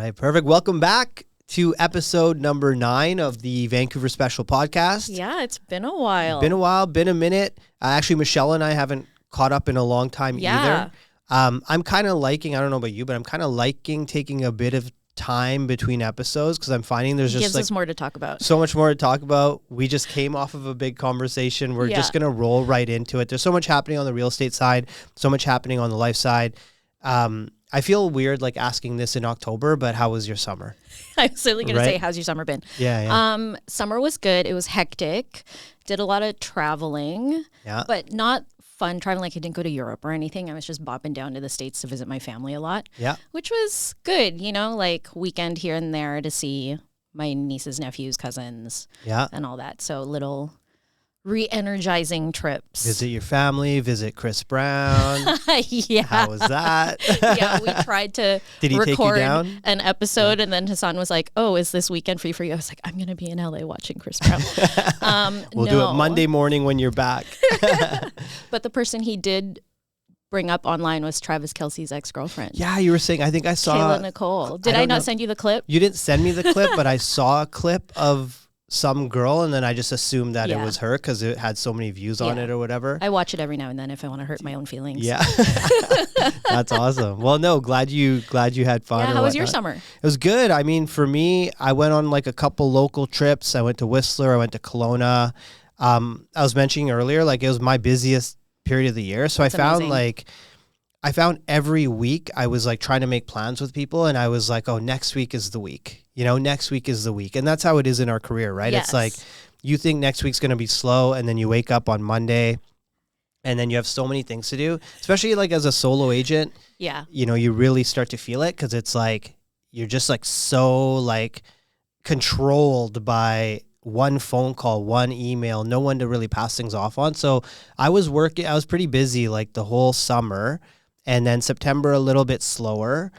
right, perfect. Welcome back to episode number 9 of the Vancouver Special Podcast. Yeah, it's been a while. Been a minute. Actually, Michelle and I haven't caught up in a long time either. I'm kind of liking, I don't know about you, but I'm kind of liking taking a bit of time between episodes because I'm finding there's just gives us more to talk about. So much more to talk about. We just came off of a big conversation. We're just going to roll right into it. There's so much happening on the real estate side, so much happening on the life side. I feel weird like asking this in October, but how was your summer? I was certainly going to say, how's your summer been? Yeah. Summer was good. It was hectic. Did a lot of traveling, but not fun traveling. Like I didn't go to Europe or anything. I was just bopping down to the States to visit my family a lot, which was good, you know, like weekend here and there to see my nieces, nephews, cousins, and all that. So little re-energizing trips. Visit your family, visit Chris Brown. How was that? We tried to Did he record take you down? An episode, and then Hasan was like, oh, is this weekend free for you? I was like, I'm going to be in LA watching Chris Brown. We'll do it Monday morning when you're back. But the person he did bring up online was Travis Kelce's ex-girlfriend. Yeah, you were saying, I think I saw Kayla Nicole. Did I not send you the clip? You didn't send me the clip, but I saw a clip of some girl, and then I just assumed that it was her because it had so many views on it or whatever. I watch it every now and then if I want to hurt my own feelings. Yeah. That's awesome. Well, no, glad you had fun. Yeah, how was your summer? It was good. I mean, for me, I went on like a couple local trips. I went to Whistler, I went to Kelowna. I was mentioning earlier, like it was my busiest period of the year. So That's amazing. I found every week I was like trying to make plans with people, and I was like, oh, next week is the week. You know, next week is the week. And that's how it is in our career, right? Yes. It's like you think next week's going to be slow, and then you wake up on Monday and then you have so many things to do, especially like as a solo agent. Yeah. You know, you really start to feel it because it's like you're just like so like controlled by one phone call, one email, no one to really pass things off on. So I was pretty busy like the whole summer, and then September a little bit slower.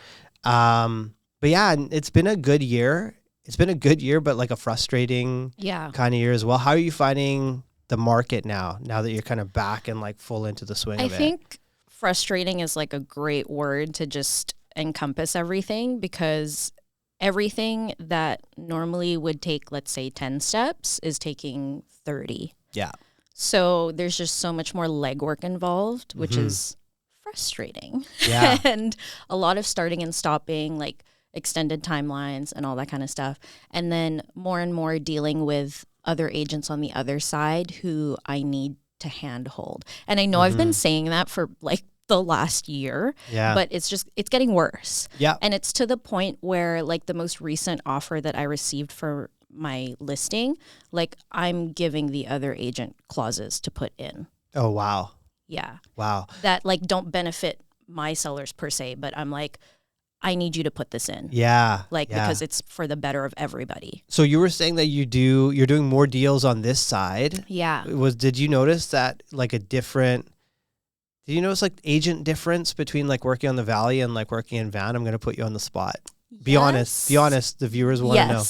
But yeah, it's been a good year. It's been a good year, but like a frustrating kind of year as well. How are you finding the market now that you're kind of back and like full into the swing of it? I think frustrating is like a great word to just encompass everything, because everything that normally would take, let's say, 10 steps is taking 30. Yeah. So there's just so much more legwork involved, which is frustrating. Yeah. And a lot of starting and stopping, like extended timelines and all that kind of stuff. And then more and more dealing with other agents on the other side who I need to handhold. And I know I've been saying that for like the last year, but it's getting worse. Yeah. And it's to the point where like the most recent offer that I received for my listing, like I'm giving the other agent clauses to put in. Oh, wow. Yeah. Wow. That like don't benefit my sellers per se, but I'm like, I need you to put this in. Yeah. Because it's for the better of everybody. So you were saying that you're doing more deals on this side. Yeah. Did you notice that like did you notice like agent difference between like working on the Valley and like working in Van? I'm going to put you on the spot. Be honest. The viewers want to know.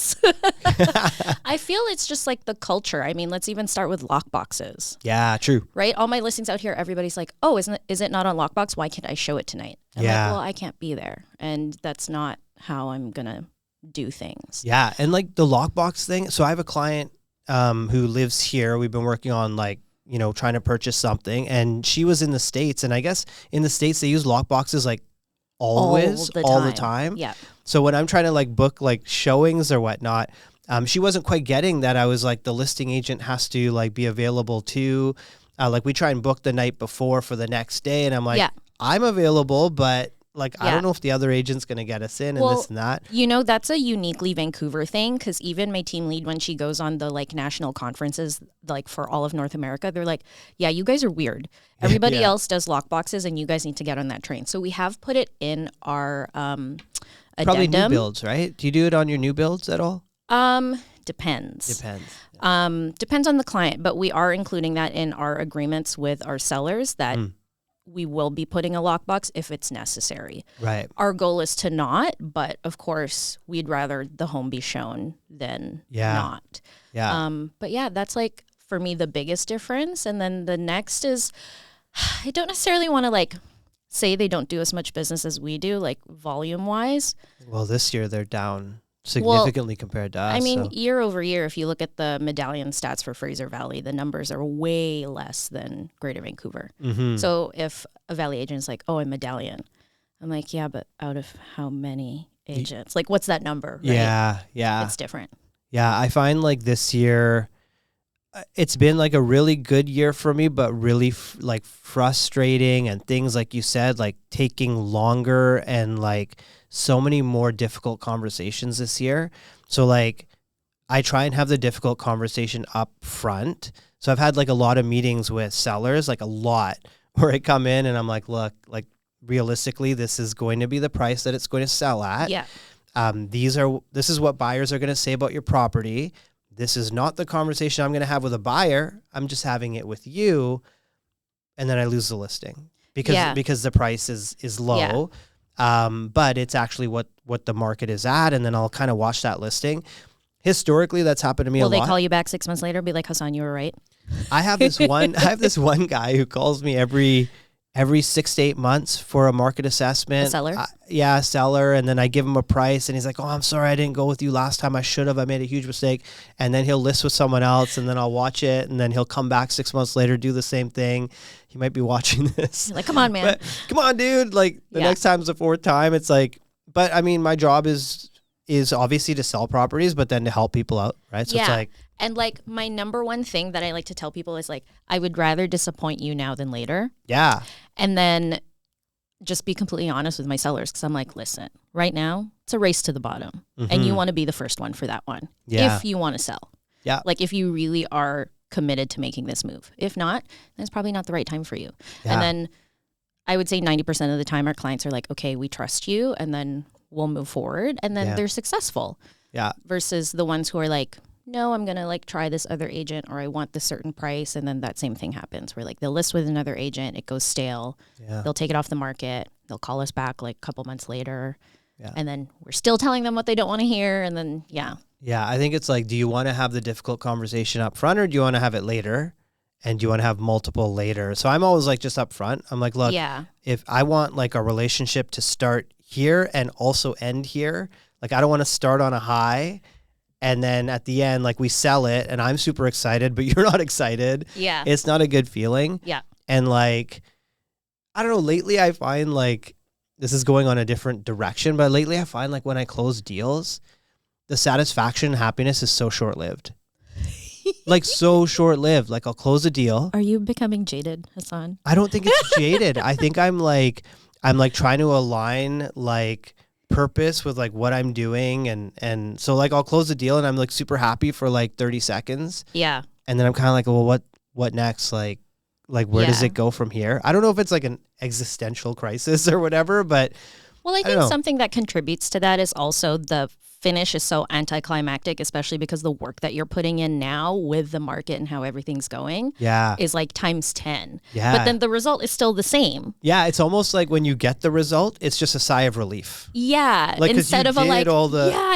I feel it's just like the culture. I mean, let's even start with lockboxes. Yeah, true. Right? All my listings out here, everybody's like, oh, is it not on lockbox? Why can't I show it tonight? I'm like, well, I can't be there. And that's not how I'm going to do things. Yeah. And like the lockbox thing. So I have a client who lives here. We've been working on like, you know, trying to purchase something. And she was in the States. And I guess in the States, they use lockboxes like all the time. Yeah. So when I'm trying to like book like showings or whatnot, she wasn't quite getting that. I was like, the listing agent has to like be available too. Like we try and book the night before for the next day. And I'm like, I'm available, but like, I don't know if the other agent's going to get us in and this and that. You know, that's a uniquely Vancouver thing, because even my team lead, when she goes on the like national conferences, like for all of North America, they're like, yeah, you guys are weird. Everybody else does lockboxes and you guys need to get on that train. So we have put it in our addendum. Probably new builds, right? Do you do it on your new builds at all? Depends. Depends on the client, but we are including that in our agreements with our sellers that we will be putting a lockbox if it's necessary. Right. Our goal is to not, but of course we'd rather the home be shown than not. Yeah. But yeah, that's like for me the biggest difference. And then the next is, I don't necessarily want to like say they don't do as much business as we do, like volume wise. Well, this year they're down significantly compared to us. I mean, year over year, if you look at the medallion stats for Fraser Valley, the numbers are way less than Greater Vancouver. Mm-hmm. So if a Valley agent is like, oh, I'm medallion, I'm like, yeah, but out of how many agents? Like, what's that number? Right? Yeah. It's different. Yeah, I find like this year, it's been like a really good year for me, but really like frustrating, and things like you said, like taking longer, and like so many more difficult conversations this year. So like I try and have the difficult conversation up front. So I've had like a lot of meetings with sellers, like a lot, where I come in and I'm like, look, like realistically, this is going to be the price that it's going to sell at. Yeah. This is what buyers are going to say about your property. This is not the conversation I'm going to have with a buyer. I'm just having it with you. And then I lose the listing because the price is low. Yeah. But it's actually what the market is at. And then I'll kind of watch that listing. Historically, that's happened to me a lot. Will they call you back 6 months later and be like, Hasan, you were right? I have this one guy who calls me every 6 to 8 months for a market assessment. A seller? A seller. And then I give him a price and he's like, oh, I'm sorry, I didn't go with you last time. I should have. I made a huge mistake. And then he'll list with someone else and then I'll watch it. And then he'll come back 6 months later, do the same thing. He might be watching this. You're like, come on, man. But, come on, dude. Like the next time's the fourth time. It's like, but I mean, my job is obviously to sell properties, but then to help people out, right? So it's like, and like my number one thing that I like to tell people is like, I would rather disappoint you now than later. Yeah. And then just be completely honest with my sellers, because I'm like, listen, right now it's a race to the bottom, and you want to be the first one for that one. Yeah. If you want to sell. Yeah. Like if you really are committed to making this move. If not, then it's probably not the right time for you. Yeah. And then I would say 90% of the time our clients are like, okay, we trust you, and then we'll move forward, and then they're successful. Yeah. Versus the ones who are like, no, I'm going to like try this other agent, or I want this certain price. And then that same thing happens where like they'll list with another agent. It goes stale. Yeah. They'll take it off the market. They'll call us back like a couple months later. Yeah. And then we're still telling them what they don't want to hear. And then, Yeah, I think it's like, do you want to have the difficult conversation up front, or do you want to have it later? And do you want to have multiple later? So I'm always like just up front. I'm like, look, if I want like a relationship to start here and also end here, like I don't want to start on a high and then at the end, like we sell it and I'm super excited, but you're not excited. Yeah. It's not a good feeling. Yeah. And like, I don't know, lately I find like, this is going on a different direction, but lately I find like when I close deals, the satisfaction and happiness is so short-lived. Like so short-lived. Like I'll close a deal. Are you becoming jaded, Hasan? I don't think it's jaded. I think I'm like trying to align like purpose with like what I'm doing, and so like I'll close the deal and I'm like super happy for like 30 seconds. Yeah. And then I'm kind of like, well, what next? Like where does it go from here? I don't know if it's like an existential crisis or whatever, but well, I think something that contributes to that is also the finish is so anticlimactic, especially because the work that you're putting in now with the market and how everything's going is like times 10. Yeah. But then the result is still the same. Yeah. It's almost like when you get the result, it's just a sigh of relief. Yeah. Like, instead of a like,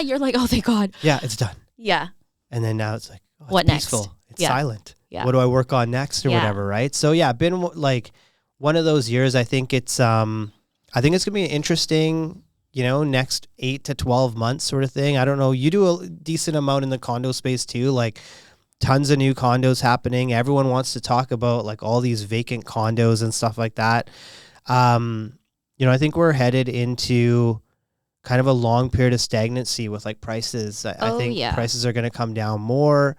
you're like, oh, thank God. Yeah, it's done. Yeah. And then now it's like, oh, it's what peaceful. Next? It's silent. Yeah. What do I work on next or whatever, right? So yeah, been like one of those years. I think it's gonna be an interesting, next 8 to 12 months sort of thing. I don't know. You do a decent amount in the condo space too, like tons of new condos happening. Everyone wants to talk about like all these vacant condos and stuff like that. I think we're headed into kind of a long period of stagnancy with like prices. I think prices are going to come down more.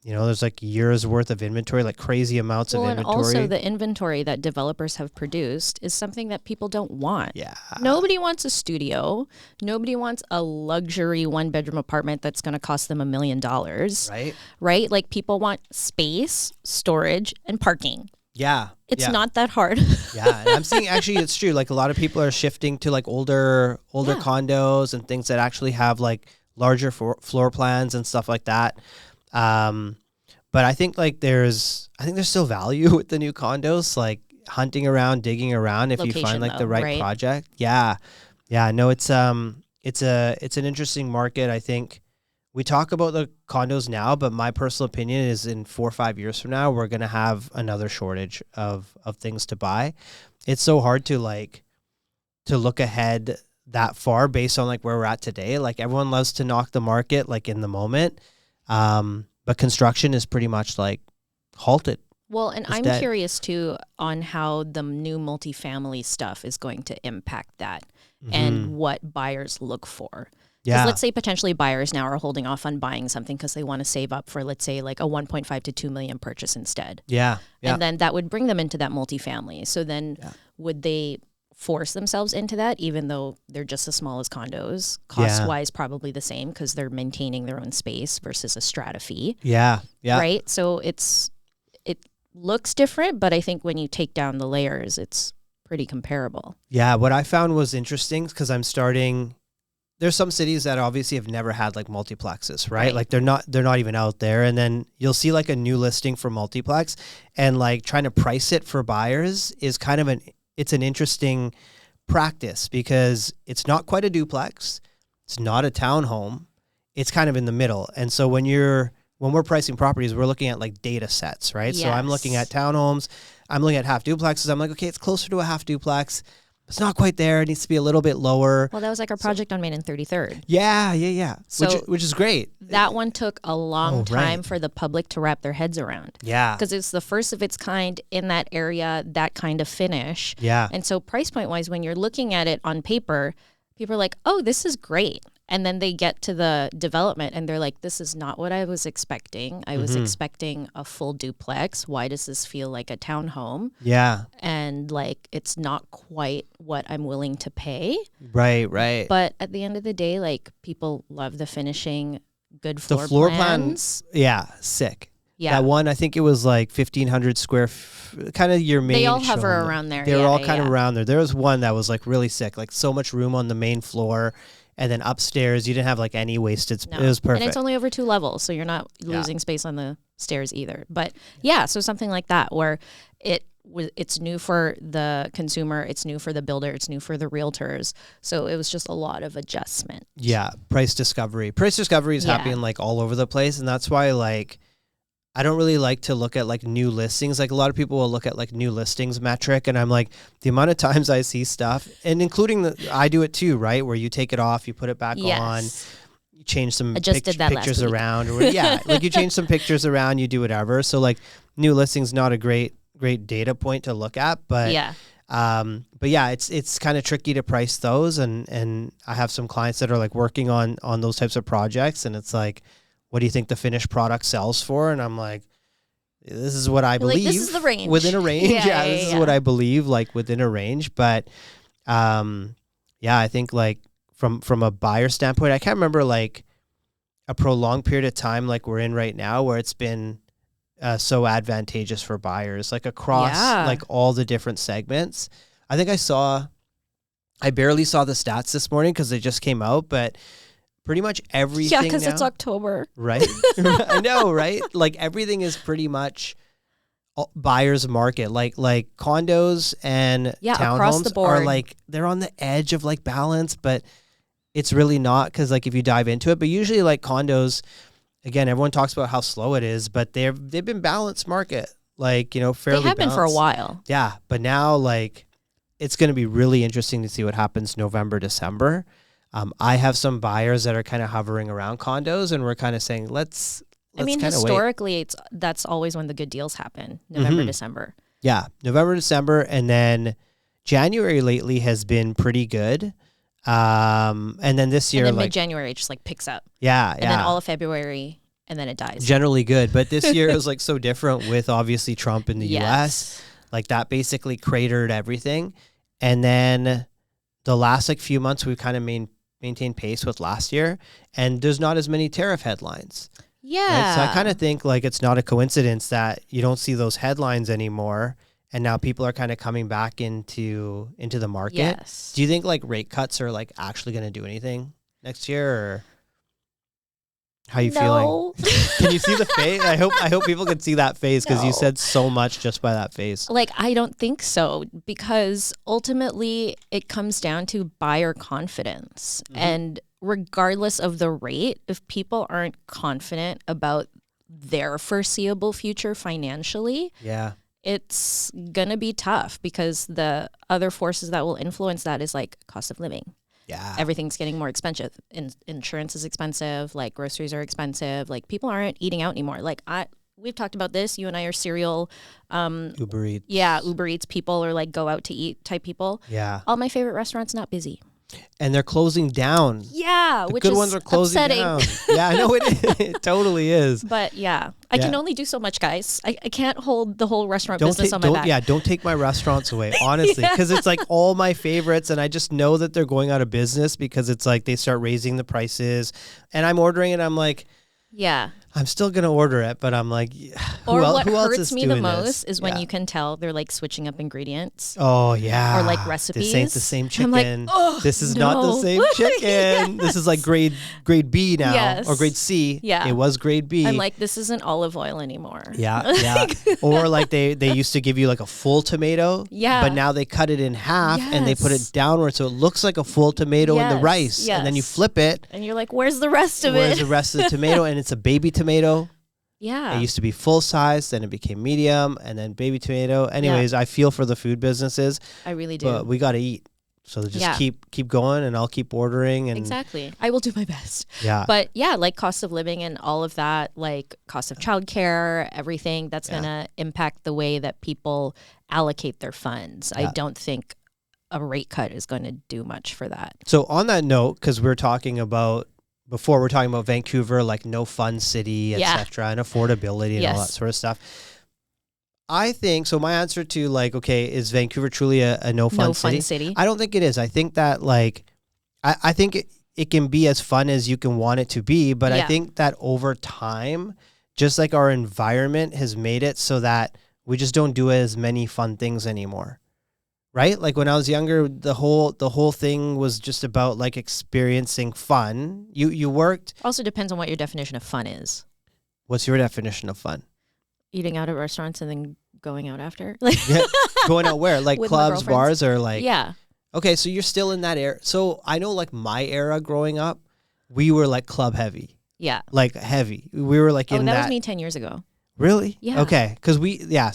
There's like years worth of inventory, like crazy amounts of inventory. And also the inventory that developers have produced is something that people don't want. Yeah. Nobody wants a studio. Nobody wants a luxury 1-bedroom apartment that's going to cost them $1 million. Right. Right? Like people want space, storage, and parking. Yeah. It's not that hard. Yeah. And I'm seeing actually it's true. Like a lot of people are shifting to like older condos and things that actually have like larger floor plans and stuff like that. But I think like there's still value with the new condos, like hunting around, digging around if you find like the right project. Yeah. Yeah. No, it's an interesting market. I think we talk about the condos now, but my personal opinion is in 4 or 5 years from now, we're going to have another shortage of things to buy. it's so hard to look ahead that far based on like where we're at today. Like everyone loves to knock the market like in the moment. But construction is pretty much like halted. Well, and I'm curious too on how the new multifamily stuff is going to impact that and what buyers look for. Because let's say potentially buyers now are holding off on buying something because they want to save up for, let's say, like a 1.5 to 2 million purchase instead. Yeah. And then that would bring them into that multifamily. So then would they force themselves into that, even though they're just as small as condos? Cost-wise, probably the same because they're maintaining their own space versus a strata fee. Yeah. Right? So it looks different, but I think when you take down the layers, it's pretty comparable. Yeah. What I found was interesting because there's some cities that obviously have never had like multiplexes, right? Like they're not even out there. And then you'll see like a new listing for multiplex, and like trying to price it for buyers is kind of it's an interesting practice because it's not quite a duplex. It's not a townhome. It's kind of in the middle. And so when we're pricing properties, we're looking at like data sets, right? Yes. So I'm looking at townhomes. I'm looking at half duplexes. I'm like, okay, it's closer to a half duplex. It's not quite there. It needs to be a little bit lower. Well, that was like our project on Main and 33rd. Yeah. So which is great. That one took a long time for the public to wrap their heads around. Yeah. Because it's the first of its kind in that area, that kind of finish. Yeah. And so price point wise, when you're looking at it on paper, people are like, oh, this is great. And then they get to the development and they're like, this is not what I was expecting. I was expecting a full duplex. Why does this feel like a townhome? Yeah. And like, it's not quite what I'm willing to pay. Right. But at the end of the day, like people love the finishing, good the floor plans. Yeah, sick. Yeah. That one, I think it was like 1,500 square, kind of your main. They all hover around there. They were all kind of around there. There was one that was like really sick, like so much room on the main floor. And then upstairs, you didn't have like any wasted space. No. It was perfect. And it's only over 2 levels, so you're not losing space on the stairs either. But so something like that where it's new for the consumer, it's new for the builder, it's new for the realtors. So it was just a lot of adjustment. Yeah, price discovery. Price discovery is happening like all over the place, and that's why like I don't really like to look at like new listings. Like a lot of people will look at like new listings metric, and I'm like, the amount of times I see stuff, and including I do it too, right? Where you take it off, you put it back on, you change some pictures around, or like you change some pictures around, you do whatever. So like new listings, not a great data point to look at, but it's kind of tricky to price those, and I have some clients that are like working on those types of projects, and it's like, what do you think the finished product sells for? And I'm like, this is what I believe. This is the range. Within a range. This is what I believe, like within a range. But I think like from a buyer standpoint, I can't remember like a prolonged period of time like we're in right now where it's been so advantageous for buyers, like across like all the different segments. I think I barely saw the stats this morning because they just came out, but pretty much everything. Yeah, because it's October. Right? I know, right? Like everything is pretty much buyer's market. Like condos and townhomes are like, they're on the edge of like balance, but it's really not, because like if you dive into it, but usually like condos, again, everyone talks about how slow it is, but they've been balanced market, like, you know, fairly They have been for a while. Yeah, but now like it's going to be really interesting to see what happens November, December. I have some buyers that are kind of hovering around condos, and we're kind of saying, let's historically, that's always when the good deals happen, November, December. Yeah, November, December, and then January lately has been pretty good. And then this year, and then mid-January, it just like picks up. Yeah, and then all of February, and then it dies. Generally good, but this year was like so different with obviously Trump in the U.S. Like that basically cratered everything, and then the last like few months we've kind of maintained pace with last year, and there's not as many tariff headlines. Yeah. Right? So I kind of think like it's not a coincidence that you don't see those headlines anymore, and now people are kind of coming back into the market. Yes. Do you think like rate cuts are like actually going to do anything next year, or how you feeling? Can you see the face? I hope people can see that face, because you said so much just by that face. Like, I don't think so, because ultimately it comes down to buyer confidence. And regardless of the rate, if people aren't confident about their foreseeable future financially, it's going to be tough because the other forces that will influence that is like cost of living. Yeah. Everything's getting more expensive. Insurance is expensive. Like groceries are expensive. Like people aren't eating out anymore. Like we've talked about this. You and I are serial Uber Eats. Yeah, Uber Eats people or like go out to eat type people. Yeah. All my favorite restaurants not busy. And they're closing down. Yeah, the good ones are closing upsetting. down. Yeah, I know it totally is. But yeah, I can only do so much, guys. I can't hold the whole restaurant business on my back. Yeah, don't take my restaurants away, honestly, because it's like all my favorites, and I just know that they're going out of business because it's like they start raising the prices, and I'm ordering it. I'm like, yeah, I'm still gonna order it, but I'm like, who hurts me the most is when you can tell they're like switching up ingredients. Oh yeah, or like recipes. This ain't the same chicken. I'm like, oh, this is not the same chicken. This is like grade B now, or grade C. Yeah, it was grade B. I'm like, this isn't olive oil anymore. Yeah, yeah. Or like they used to give you like a full tomato. Yeah, but now they cut it in half and they put it downward so it looks like a full tomato in the rice. And then you flip it, and you're like, where's the rest of it? Where's the rest of the tomato? And it's a baby tomato. Yeah. It used to be full size, then it became medium, and then baby tomato. Anyways, I feel for the food businesses. I really do. But we got to eat. So just keep going, and I'll keep ordering. And exactly. I will do my best. Yeah. But yeah, like cost of living and all of that, like cost of childcare, everything, that's going to impact the way that people allocate their funds. I don't think a rate cut is going to do much for that. So on that note, because we're talking about Vancouver, like no fun city, etc., and affordability and all that sort of stuff. I think so. My answer to like, okay, is Vancouver truly a no fun city? I don't think it is. I think that like, I think it can be as fun as you can want it to be, but I think that over time, just like our environment has made it so that we just don't do as many fun things anymore. Right? Like when I was younger, the whole thing was just about like experiencing fun. You worked. Also depends on what your definition of fun is. What's your definition of fun? Eating out at restaurants and then going out after. Going out where? Like clubs, bars, or like? Yeah. Okay, so you're still in that era. So I know like my era growing up, we were like club heavy. Yeah. Like heavy. We were like in that. That was me 10 years ago. Really? Yeah. Okay. Because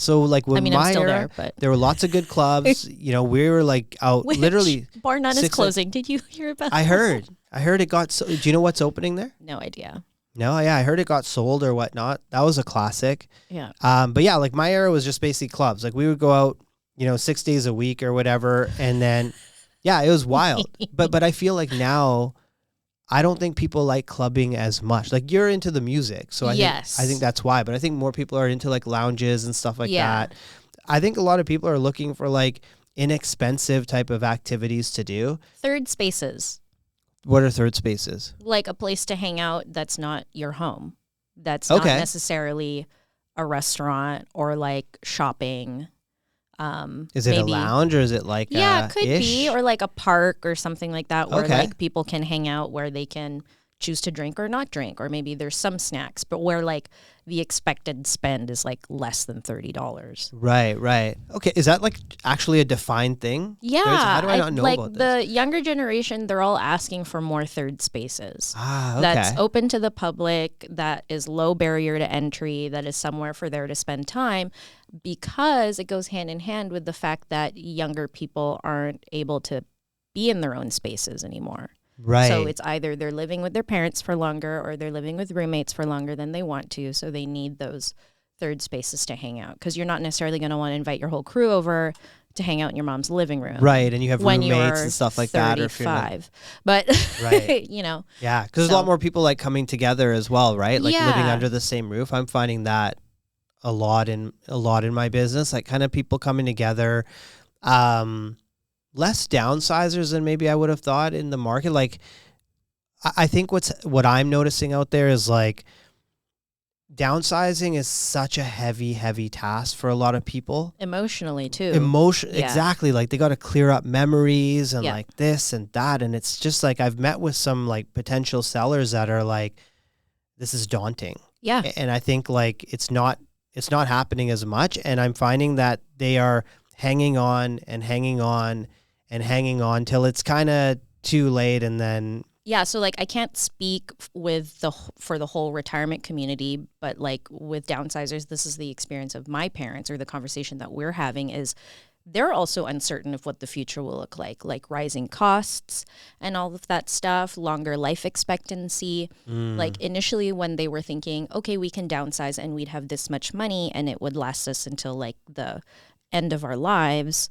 so like when I'm my still era, there, but there were lots of good clubs. You know, we were like out literally. Bar None is closing. Did you hear about that? I heard it got, do you know what's opening there? No idea. No, yeah, I heard it got sold or whatnot. That was a classic. Yeah. But yeah, like my era was just basically clubs. Like we would go out, 6 days a week or whatever. And then, yeah, it was wild. But I feel like now, I don't think people like clubbing as much. Like you're into the music, so I think that's why. But I think more people are into like lounges and stuff like that. I think a lot of people are looking for like inexpensive type of activities to do. Third spaces. What are third spaces? Like a place to hang out that's not your home. That's not necessarily a restaurant or like shopping. Is it a lounge or is it like it could be, or like a park or something like that where like people can hang out, where they can choose to drink or not drink, or maybe there's some snacks, but where like the expected spend is like less than $30. Right. Okay, is that like actually a defined thing? Yeah. How do I not know about this? The younger generation, they're all asking for more third spaces. Okay. That's open to the public, that is low barrier to entry, that is somewhere for there to spend time, because it goes hand in hand with the fact that younger people aren't able to be in their own spaces anymore. Right. So it's either they're living with their parents for longer or they're living with roommates for longer than they want to. So they need those third spaces to hang out, because you're not necessarily going to want to invite your whole crew over to hang out in your mom's living room. Right. And you have roommates and stuff like 35. that. Or if you're not, but, right. Yeah. Because there's a lot more people like coming together as well, right? Like living under the same roof. I'm finding that a lot in my business, like kind of people coming together. Less downsizers than maybe I would have thought in the market. Like, I think what I'm noticing out there is like downsizing is such a heavy task for a lot of people. Emotionally too. Exactly. Like they got to clear up memories and like this and that. And it's just like, I've met with some like potential sellers that are like, this is daunting. Yeah. And I think like, it's not happening as much. And I'm finding that they are hanging on till it's kind of too late, and then Yeah, so like I can't speak for the whole retirement community, but like with downsizers, this is the experience of my parents, or the conversation that we're having is they're also uncertain of what the future will look like rising costs and all of that stuff, longer life expectancy. Like initially when they were thinking, okay, we can downsize and we'd have this much money and it would last us until like the end of our lives,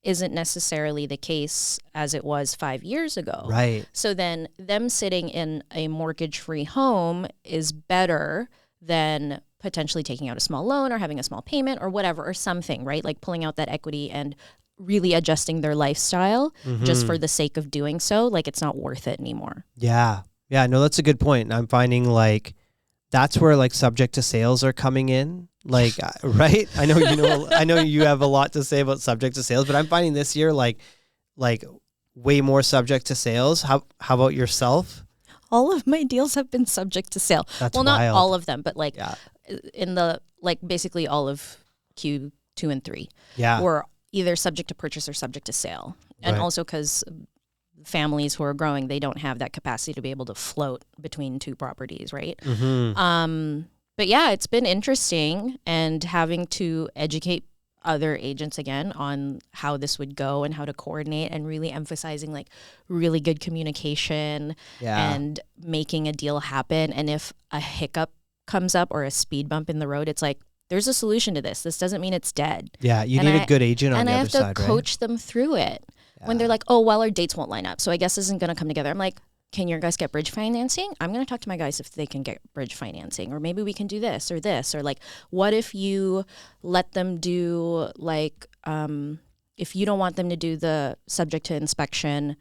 isn't necessarily the case as it was 5 years ago. Right. So then them sitting in a mortgage-free home is better than potentially taking out a small loan or having a small payment or whatever, or something, right? Like pulling out that equity and really adjusting their lifestyle just for the sake of doing so. Like it's not worth it anymore. Yeah. Yeah, no, that's a good point. And I'm finding like that's where like subject to sales are coming in. Like, right? I know you have a lot to say about subject to sales, but I'm finding this year like way more subject to sales. How about yourself? All of my deals have been subject to sale. That's well, wild. Not all of them, but like in the like basically all of Q2 and 3 were either subject to purchase or subject to sale. And also because families who are growing, they don't have that capacity to be able to float between two properties, right? But yeah, it's been interesting, and having to educate other agents again on how this would go and how to coordinate, and really emphasizing like really good communication and making a deal happen. And if a hiccup comes up or a speed bump in the road, it's like, there's a solution to this. This doesn't mean it's dead. Yeah, you need a good agent on the other side, right? And I have to coach them through it. When they're like, oh, well, our dates won't line up, so I guess this isn't going to come together. I'm like, can your guys get bridge financing? I'm going to talk to my guys if they can get bridge financing, or maybe we can do this, or like, what if you let them do like, if you don't want them to do the subject to inspection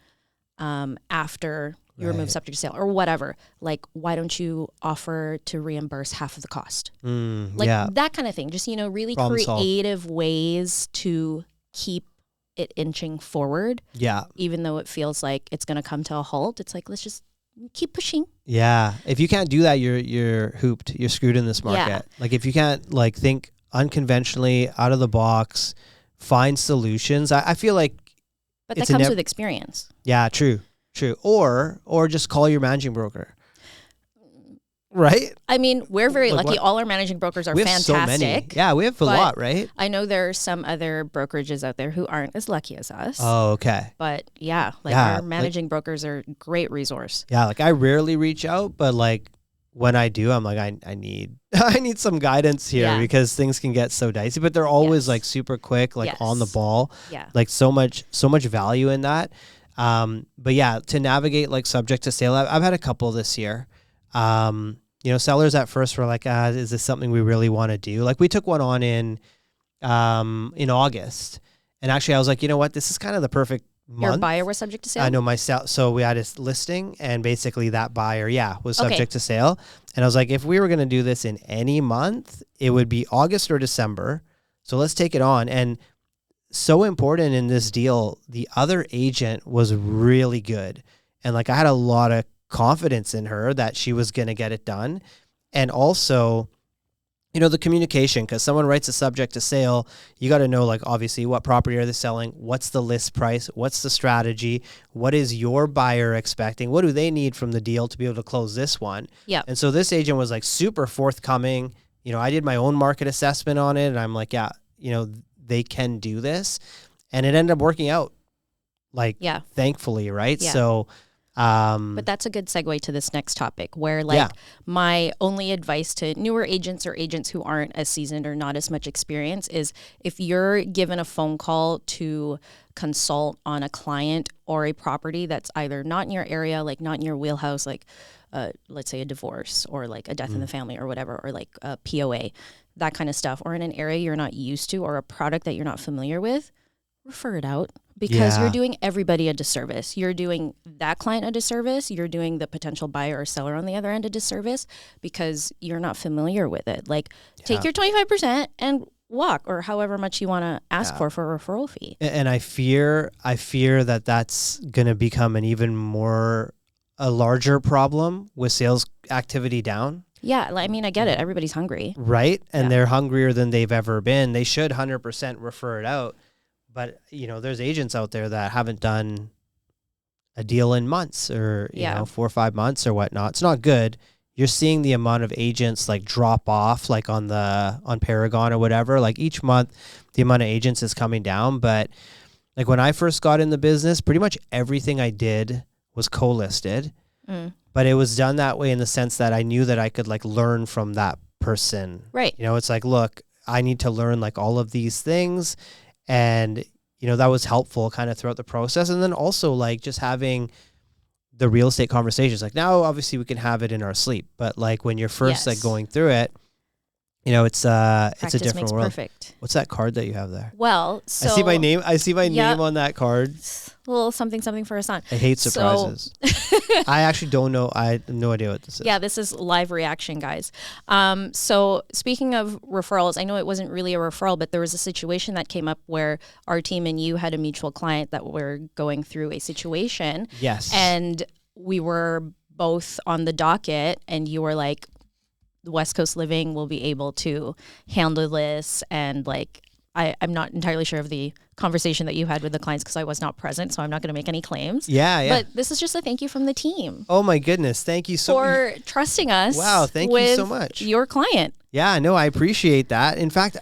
after you remove subject to sale or whatever, like, why don't you offer to reimburse half of the cost? That kind of thing. Just, really Problem creative solved. Ways to keep it inching forward. Yeah. Even though it feels like it's going to come to a halt, it's like, let's just keep pushing. Yeah. If you can't do that, you're hooped. You're screwed in this market. Yeah. Like if you can't like think unconventionally, out of the box, find solutions. I feel like but that comes with experience. Yeah, true. Or just call your managing broker. Right? I mean, we're very lucky. All our managing brokers are fantastic. So many. Yeah, we have a lot, right? I know there are some other brokerages out there who aren't as lucky as us. Oh, okay. But yeah, our managing brokers are a great resource. Yeah, like I rarely reach out, but like when I do, I'm like, I need I need some guidance here because things can get so dicey. But they're always like super quick, like on the ball. Yeah. Like so much value in that. But yeah, to navigate like subject to sale, I've had a couple this year. Sellers at first were like, is this something we really want to do? Like we took one on in August, and actually I was like, you know what, this is kind of the perfect month. Your buyer was subject to sale? I know myself. So we had a listing, and basically that buyer, was subject to sale. And I was like, if we were going to do this in any month, it would be August or December. So let's take it on. And so important in this deal, the other agent was really good. And like I had a lot of confidence in her that she was going to get it done. And also, the communication, because someone writes a subject to sale, you got to know, like, obviously what property are they selling? What's the list price? What's the strategy? What is your buyer expecting? What do they need from the deal to be able to close this one? Yeah. And so this agent was like super forthcoming. I did my own market assessment on it, and I'm like, they can do this. And it ended up working out, thankfully, right? Yeah. So, but that's a good segue to this next topic where my only advice to newer agents or agents who aren't as seasoned or not as much experience is if you're given a phone call to consult on a client or a property that's either not in your area, like not in your wheelhouse, like let's say a divorce or like a death in the family or whatever, or like a POA, that kind of stuff, or in an area you're not used to or a product that you're not familiar with, refer it out. Because you're doing everybody a disservice. You're doing that client a disservice. You're doing the potential buyer or seller on the other end a disservice because you're not familiar with it. Like, take your 25% and walk, or however much you want to ask for a referral fee. And I fear that that's going to become a larger problem with sales activity down. Yeah, I mean, I get it. Everybody's hungry. Right? And they're hungrier than they've ever been. They should 100% refer it out. But, there's agents out there that haven't done a deal in months or, you know, 4 or 5 months or whatnot. It's not good. You're seeing the amount of agents like drop off, like on Paragon or whatever. Like each month, the amount of agents is coming down. But like when I first got in the business, pretty much everything I did was co-listed. But it was done that way in the sense that I knew that I could like learn from that person. Right. You know, it's like, look, I need to learn like all of these things. And, you know, that was helpful kind of throughout the process. And then also like just having the real estate conversations. Like now, obviously we can have it in our sleep, but like when you're first like going through it, you know, it's a different world. Perfect. What's that card that you have there? Well, so I see my name on that card. A little something for Hasan. I hate surprises. I actually don't know. I have no idea what this is. Yeah, this is live reaction, guys. So speaking of referrals, I know it wasn't really a referral, but there was a situation that came up where our team and you had a mutual client that were going through a situation. Yes. And we were both on the docket, and you were like, West Coast Living will be able to handle this. And like, I'm not entirely sure of the conversation that you had with the clients because I was not present, so I'm not going to make any claims. Yeah. But this is just a thank you from the team. Oh my goodness. Thank you for trusting us. Wow. Thank you so much. Your client. Yeah, no, I appreciate that. In fact,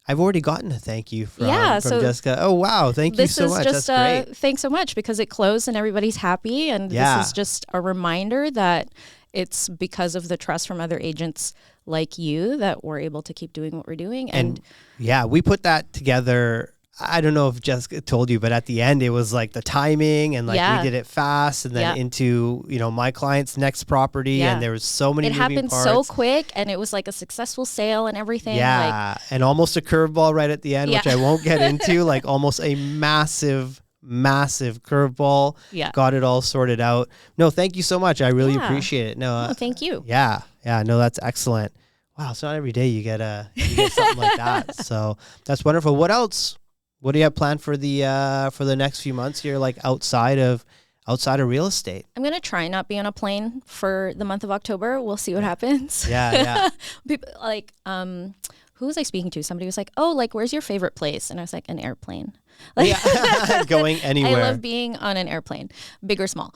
I've already gotten a thank you from Jessica. Oh, wow. Thank you so much. This is just That's great. Thanks so much because it closed and everybody's happy. And this is just a reminder that it's because of the trust from other agents like you that we're able to keep doing what we're doing. And yeah, we put that together. I don't know if Jessica told you, but at the end, it was like the timing and like we did it fast and then into, you know, my client's next property. And there was so many moving happened parts. So quick and it was like a successful sale and everything. Yeah. And almost a curveball right at the end, which I won't get into, like almost a massive curveball. Yeah. Got it all sorted out. No, thank you so much. I really appreciate it. No, thank you. Yeah. Yeah. No, that's excellent. Wow. So not every day you get something like that. So that's wonderful. What else? What do you have planned for the next few months here, like outside of real estate? I'm gonna try not be on a plane for the month of October. We'll see what happens. Yeah. People like who was I speaking to? Somebody was like, "Oh, like where's your favorite place?" And I was like, "An airplane." Like, going anywhere. I love being on an airplane, big or small.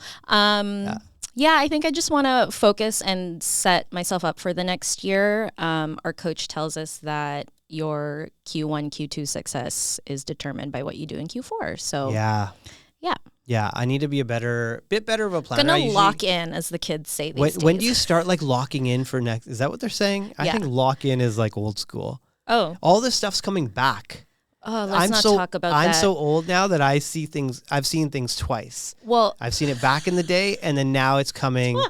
Yeah, I think I just want to focus and set myself up for the next year. Our coach tells us that your Q1, Q2 success is determined by what you do in Q4. So yeah, I need to be bit better of a planner. Gonna lock in, as the kids say these days. When do you start like locking in for next? Is that what they're saying? I think lock in is like old school. Oh, all this stuff's coming back. Oh, let's not talk about that. I'm so old now that I've seen things twice. Well, I've seen it back in the day, and then now it's coming. Twice.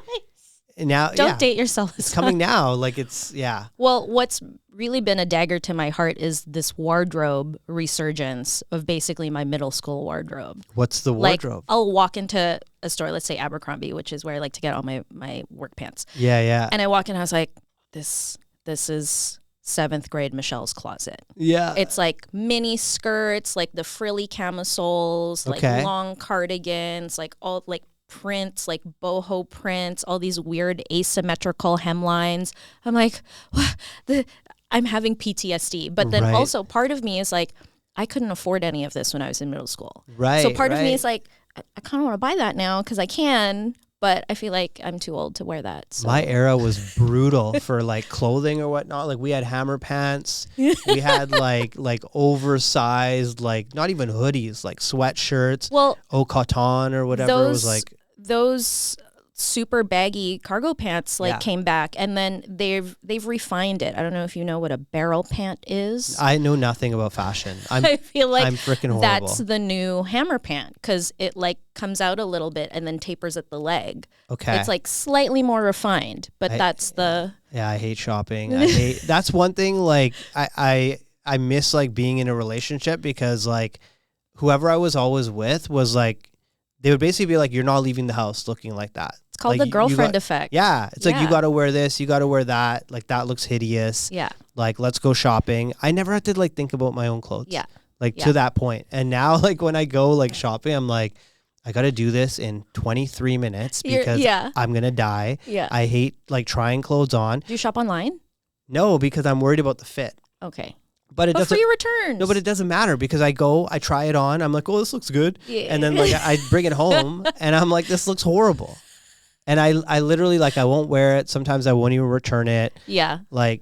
Now, don't date yourself. It's coming now. Like Well, what's really been a dagger to my heart is this wardrobe resurgence of basically my middle school wardrobe. What's the wardrobe? Like, I'll walk into a store, let's say Abercrombie, which is where I like to get all my work pants. Yeah. And I walk in, I was like, this is 7th grade Michelle's closet. Yeah. It's like mini skirts, like the frilly camisoles, like long cardigans, like all like prints, like boho prints, all these weird asymmetrical hemlines. I'm like, I'm having PTSD. But then also part of me is like, I couldn't afford any of this when I was in middle school. Right. So part of me is like, I kind of want to buy that now because I can, but I feel like I'm too old to wear that. So. My era was brutal for like clothing or whatnot. Like we had hammer pants. We had like oversized, like not even hoodies, like sweatshirts. Well, au coton or whatever. It was like those super baggy cargo pants came back, and then they've refined it. I don't know if you know what a barrel pant is. I know nothing about fashion. I feel like I'm freaking horrible. That's the new hammer pant because it like comes out a little bit and then tapers at the leg. Okay, it's like slightly more refined, but I hate shopping. That's one thing. Like I miss like being in a relationship because like whoever I was always with was like they would basically be like, you're not leaving the house looking like that. It's called the girlfriend effect. Yeah. It's like, you got to wear this, you got to wear that. Like, that looks hideous. Yeah. Like, let's go shopping. I never had to, like, think about my own clothes. Yeah. Like, to that point. And now, like, when I go, like, shopping, I'm like, I got to do this in 23 minutes because I'm going to die. Yeah. I hate, like, trying clothes on. Do you shop online? No, because I'm worried about the fit. Okay. But it doesn't. Free returns. No, but it doesn't matter because I try it on. I'm like, oh, this looks good. Yeah. And then like I bring it home and I'm like, this looks horrible. And I literally like, I won't wear it. Sometimes I won't even return it. Yeah. Like,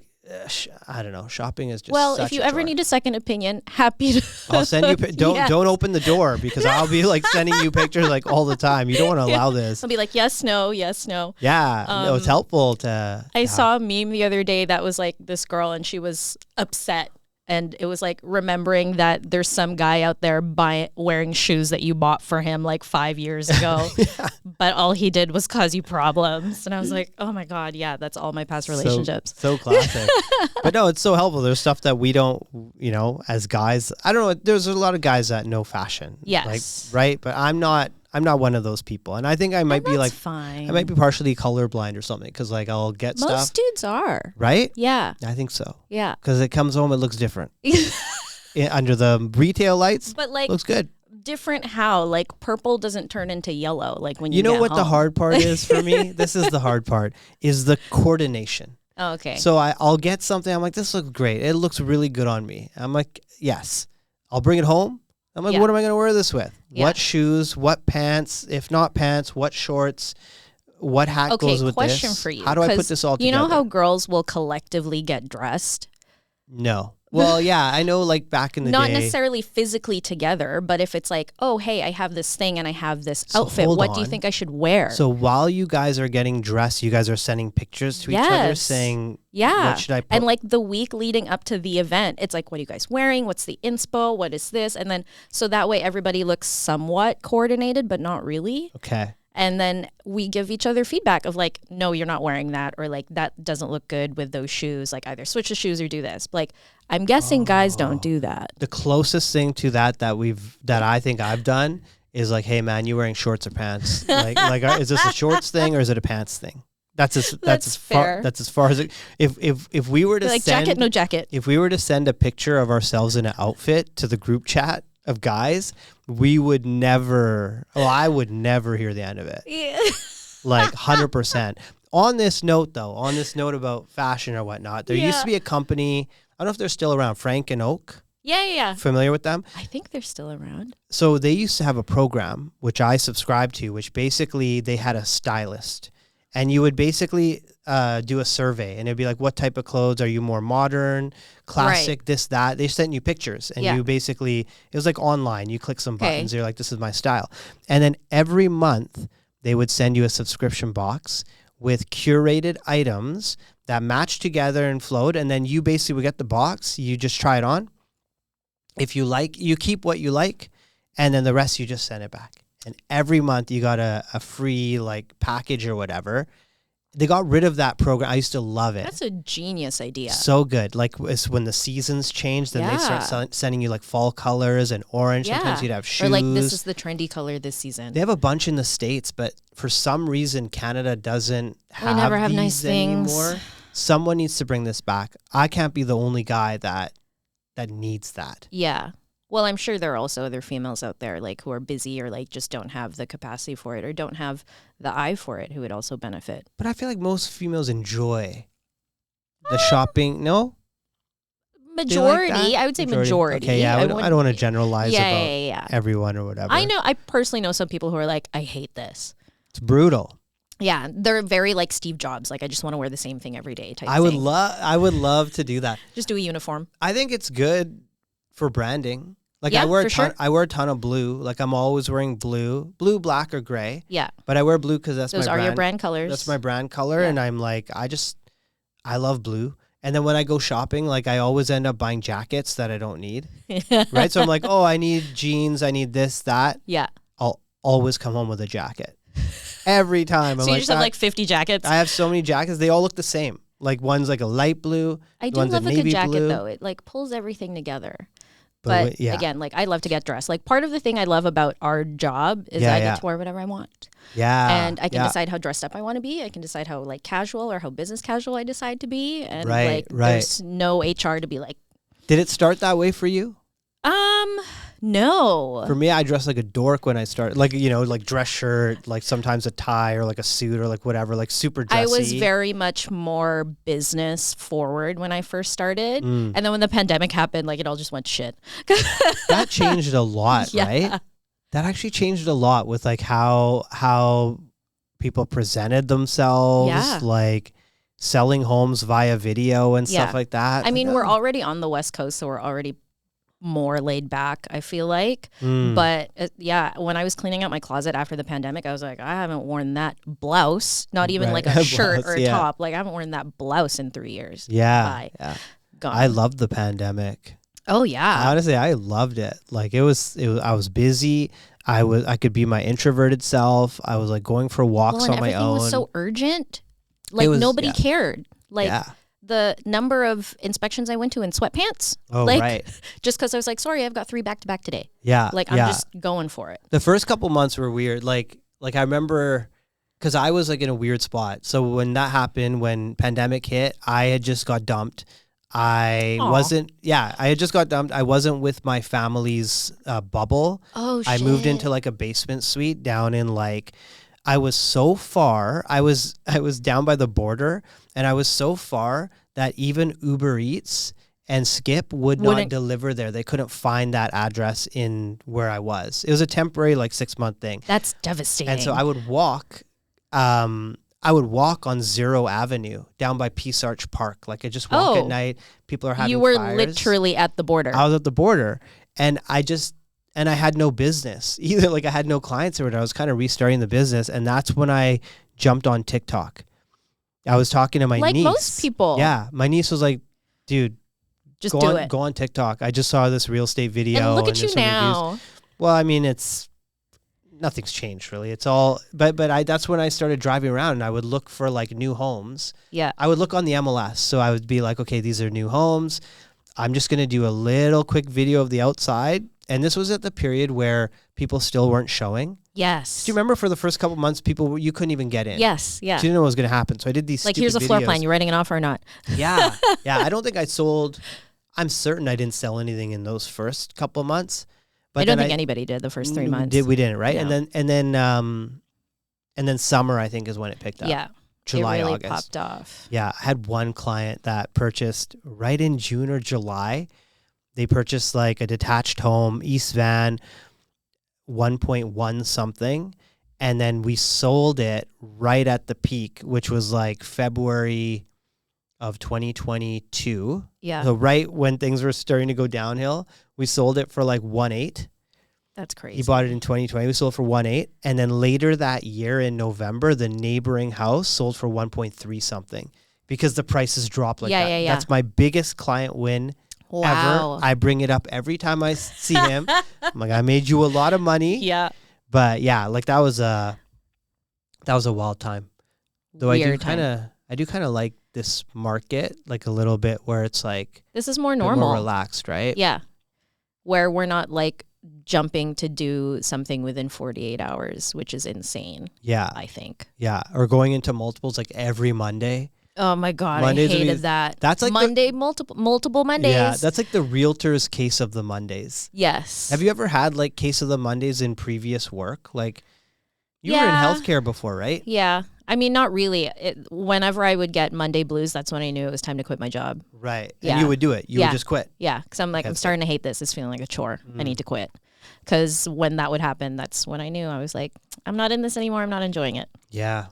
I don't know. Shopping is just if you ever need a second opinion, happy to. I'll send you. Don't open the door because I'll be like sending you pictures like all the time. You don't want to allow this. I'll be like, yes, no, yes, no. Yeah, no, it's helpful to. I saw a meme the other day that was like this girl and she was upset. And it was like remembering that there's some guy out there wearing shoes that you bought for him like 5 years ago, but all he did was cause you problems. And I was like, oh my God, yeah, that's all my past relationships. So classic. But no, it's so helpful. There's stuff that we don't, as guys, I don't know. There's a lot of guys that know fashion. Yes. Like, right. But I'm not one of those people. And I think I might be like, fine. I might be partially colorblind or something because like I'll get stuff. Most dudes are. Right? Yeah. I think so. Yeah. Because it comes home, it looks different. Under the retail lights, but like, looks good. Different how? Like purple doesn't turn into yellow like when you know get what home. The hard part is for me? This is the hard part, is the coordination. Oh, okay. So I'll get something, I'm like, this looks great. It looks really good on me. I'm like, yes. I'll bring it home. I'm like, what am I going to wear this with? Yeah. What shoes? What pants? If not pants, what shorts? What hat goes with this? Okay, question for you. How do I put this all together? You know how girls will collectively get dressed? No. Well, yeah, I know like back in the day. Not necessarily physically together, but if it's like, oh, hey, I have this thing and I have this outfit. What do you think I should wear? So while you guys are getting dressed, you guys are sending pictures to each other saying, what should I put? And like the week leading up to the event, it's like, what are you guys wearing? What's the inspo? What is this? And then so that way everybody looks somewhat coordinated, but not really. Okay. And then we give each other feedback of like, no, you're not wearing that. Or like, that doesn't look good with those shoes. Like either switch the shoes or do this. But like, I'm guessing guys don't do that. The closest thing to that I think I've done is like, hey man, you wearing shorts or pants? like, is this a shorts thing or is it a pants thing? That's as far as it. If we were to like send jacket, no jacket. If we were to send a picture of ourselves in an outfit to the group chat of guys, we would never. Well, I would never hear the end of it. Yeah. Like 100%. On this note about fashion or whatnot, there used to be a company. I don't know if they're still around. Frank and Oak. Yeah. Familiar with them? I think they're still around. So they used to have a program which I subscribed to, which basically they had a stylist. And you would basically do a survey, and it'd be like, what type of clothes are you more modern, classic, this, that. They sent you pictures, and you basically, it was like online. You click some buttons, you're like, this is my style. And then every month, they would send you a subscription box with curated items that match together and flowed. And then you basically would get the box. You just try it on. If you like, you keep what you like, and then the rest you just send it back. And every month you got a free like package or whatever. They got rid of that program. I used to love it. That's a genius idea. So good. Like it's when the seasons change, then they start sending you like fall colors and orange. Yeah. Sometimes you'd have shoes. Or like this is the trendy color this season. They have a bunch in the States, but for some reason Canada doesn't have never have these nice anymore. Things. Someone needs to bring this back. I can't be the only guy that needs that. Yeah. Well, I'm sure there are also other females out there like who are busy or like just don't have the capacity for it or don't have the eye for it who would also benefit. But I feel like most females enjoy the shopping. No? Majority. Like I would say majority. Okay, yeah. I don't want to generalize about everyone or whatever. I personally know some people who are like, I hate this. It's brutal. Yeah, they're very like Steve Jobs. Like, I just want to wear the same thing every day type I would love to do that. Just do a uniform. I think it's good for branding. Like I wear a ton of blue. Like I'm always wearing blue, black, or gray. Yeah. But I wear blue because those are your brand colors. That's my brand color, and I'm like, I love blue. And then when I go shopping, like I always end up buying jackets that I don't need. Right? So I'm like, oh, I need jeans, I need this, that. Yeah. I'll always come home with a jacket. Every time. So you just have like 50 jackets? I have so many jackets. They all look the same. Like one's like a light blue. I do love a good jacket though. It like pulls everything together. But again, like I love to get dressed. Like part of the thing I love about our job is I get to wear whatever I want. Yeah. And I can decide how dressed up I want to be. I can decide how like casual or how business casual I decide to be. And right. there's no HR to be like. Did it start that way for you? No. For me, I dress like a dork when I started, like, like dress shirt, like sometimes a tie or like a suit or like whatever, like super dressy. I was very much more business forward when I first started. And then when the pandemic happened, like it all just went shit. That changed a lot, right? That actually changed a lot with like how people presented themselves, like selling homes via video and stuff like that. I mean, we're already on the West Coast, so we're already more laid back, I feel like. But when I was cleaning out my closet after the pandemic, I was like, I haven't worn that blouse, not even like a shirt or a top. Like I haven't worn that blouse in 3 years. Yeah. Gone. I loved the pandemic. Oh yeah. Honestly, I loved it. Like I was busy. I could be my introverted self. I was like going for walks on my own. Everything was so urgent. Like nobody cared. Like the number of inspections I went to in sweatpants. Oh, like, right. Just because I was like, sorry, I've got 3 back-to-back today. Yeah. Like I'm just going for it. The first couple months were weird. Like I remember, because I was like in a weird spot. So when that happened, when pandemic hit, I had just got dumped. I had just got dumped. I wasn't with my family's bubble. Oh, shit. I moved into like a basement suite down in like, I was so far. I was down by the border, and I was so far that even Uber Eats and Skip would not deliver there. They couldn't find that address in where I was. It was a temporary like 6-month thing. That's devastating. And so I would walk. I would walk on Zero Avenue down by Peace Arch Park. Like I just walk at night. People are having You were fires. literally at the border. I was at the border, and I had no business either. Like I had no clients or whatever. I was kind of restarting the business, and that's when I jumped on TikTok. I was talking to my niece. Like most people. Yeah, my niece was like, "Dude, just do it. Go on TikTok. I just saw this real estate video. And look at you now." Well, I mean, nothing's changed really. It's all, but that's when I started driving around, and I would look for like new homes. Yeah. I would look on the MLS. So I would be like, okay, these are new homes. I'm just going to do a little quick video of the outside. And this was at the period where people still weren't showing. Yes. Do you remember for the first couple months, you couldn't even get in? Yes. Yeah. So you didn't know what was going to happen. So I did these like, here's a videos. floor plan. You writing it off or not? Yeah. Yeah. I don't think I sold. I'm certain I didn't sell anything in those first couple months. But I don't think anybody did the first 3 months. We didn't, right? No. And then summer, I think, is when it picked up. Yeah. July, it really August. popped off. Yeah. I had one client that purchased right in June or July. They purchased like a detached home, East Van, 1.1 something. And then we sold it right at the peak, which was like February of 2022. Yeah. So right when things were starting to go downhill, we sold it for like 1.8. That's crazy. He bought it in 2020. We sold it for 1.8. And then later that year in November, the neighboring house sold for 1.3 something because the prices dropped like that. Yeah. That's my biggest client win ever. I bring it up every time I see him. I'm like, I made you a lot of money. Yeah. But yeah, like that was a wild time. Though Weird I do kind of like this market, like a little bit where it's like this is more normal, more relaxed, right? Yeah, where we're not like jumping to do something within 48 hours, which is insane. Yeah, I think. Yeah, or going into multiples like every Monday. Oh my God, Mondays I hated that. That's like multiple Mondays. Yeah, that's like the realtor's case of the Mondays. Yes. Have you ever had like case of the Mondays in previous work? Like you were in healthcare before, right? Yeah. I mean, not really. Whenever I would get Monday blues, that's when I knew it was time to quit my job. Right. Yeah. And you would do it. You would just quit. Yeah. Because I'm like, I'm starting to hate this. It's feeling like a chore. I need to quit. Because when that would happen, that's when I knew. I was like, I'm not in this anymore. I'm not enjoying it. Yeah.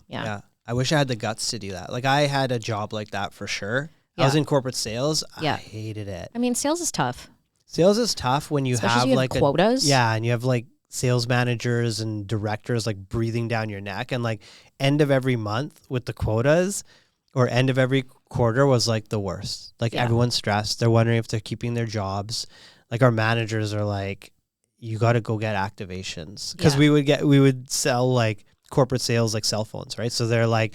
I wish I had the guts to do that. Like I had a job like that for sure. I was in corporate sales. I hated it. I mean, sales is tough. Sales is tough when you have like quotas. And you have like sales managers and directors like breathing down your neck, and like end of every month with the quotas or end of every quarter was like the worst. Like everyone's stressed. They're wondering if they're keeping their jobs. Like our managers are like, you got to go get activations, because we would sell like corporate sales like cell phones, right? So they're like,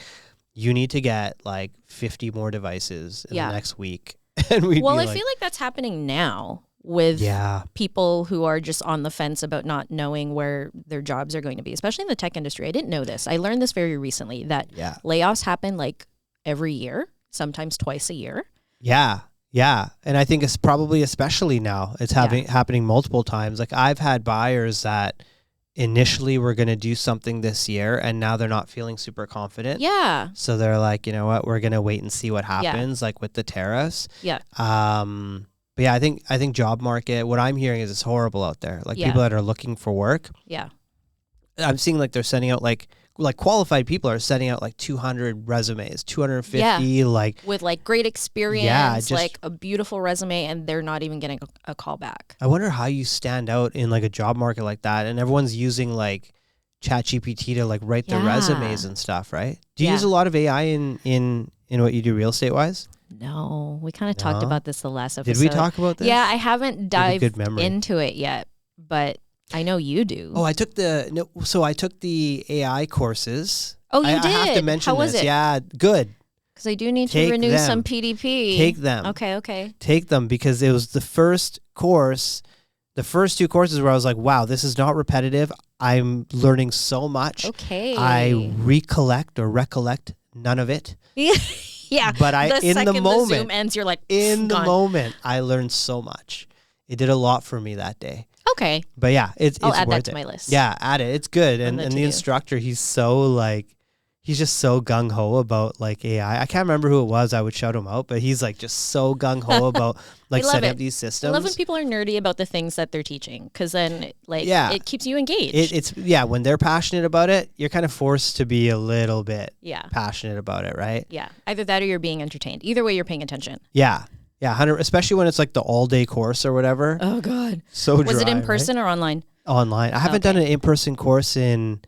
you need to get like 50 more devices in the next week. And I feel like that's happening now with people who are just on the fence about not knowing where their jobs are going to be, especially in the tech industry. I didn't know this. I learned this very recently, that layoffs happen like every year, sometimes twice a year. Yeah. Yeah. And I think it's probably, especially now, it's happening multiple times. Like I've had buyers that initially were going to do something this year and now they're not feeling super confident. Yeah. So they're like, you know what, we're going to wait and see what happens, like with the tariffs. Yeah. But yeah, I think job market, what I'm hearing is it's horrible out there. Like people that are looking for work. Yeah. I'm seeing like they're sending out like qualified people are sending out like 200 resumes, 250, like with like great experience, just, like a beautiful resume, and they're not even getting a call back. I wonder how you stand out in like a job market like that, and everyone's using like ChatGPT to like write their resumes and stuff, right? Do you use a lot of AI in what you do real estate wise? No, we kind of talked about this the last episode. Did we talk about this? Yeah, I haven't dived into it yet, but I know you do. Oh, I took the AI courses. Oh, you did? I have to mention How was this. it? Yeah, good. Because I do need to renew some PDP. Take them. Okay. Take them, because it was the first course, the first two courses where I was like, wow, this is not repetitive. I'm learning so much. Okay. I recollect none of it. Yeah. But in the moment, the Zoom ends, you're like, in the moment, I learned so much. It did a lot for me that day. Okay. But yeah, it's I'll add worth that to it. my list. Yeah, add it. It's good. And the instructor, he's just so gung ho about like AI. I can't remember who it was. I would shout him out, but he's like just so gung ho about like setting up these systems. I love when people are nerdy about the things that they're teaching, because then it keeps you engaged. It's when they're passionate about it, you're kind of forced to be a little bit passionate about it, right? Yeah. Either that or you're being entertained. Either way, you're paying attention. Yeah. Yeah, 100, especially when it's like the all-day course or whatever. Oh, God. So dry, was it in person or online? Online. I haven't done an in-person course since